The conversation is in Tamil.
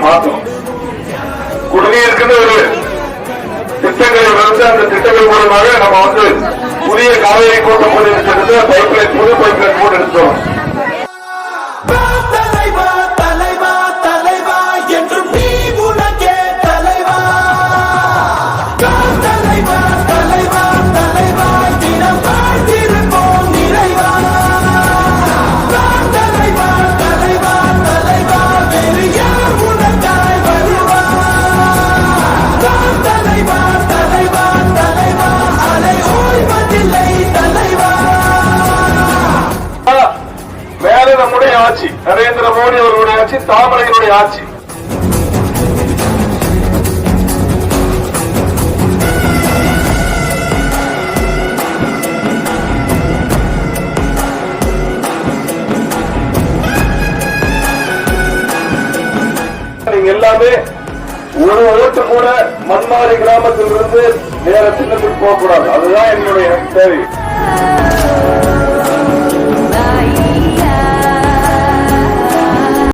மாற்றணும். குடிநீருக்குன்னு ஒரு திட்டங்களை வந்து அந்த திட்டங்கள் மூலமாக நம்ம புதிய காவேரி கூட்டம் போட்டு திட்டத்தை பைப்லைன் புது பைப்லைன் போட்டு எடுத்தோம். நம்முடைய ஆட்சி, நரேந்திர மோடி அவர்களுடைய ஆட்சி, தாமரையினுடைய ஆட்சி. நீங்க எல்லாமே ஒரு ஓட்டு கூட மண்மாரி கிராமத்தில் இருந்து வேற சின்னத்துக்கு போகக்கூடாது. அதுதான் என்னுடைய தேவை.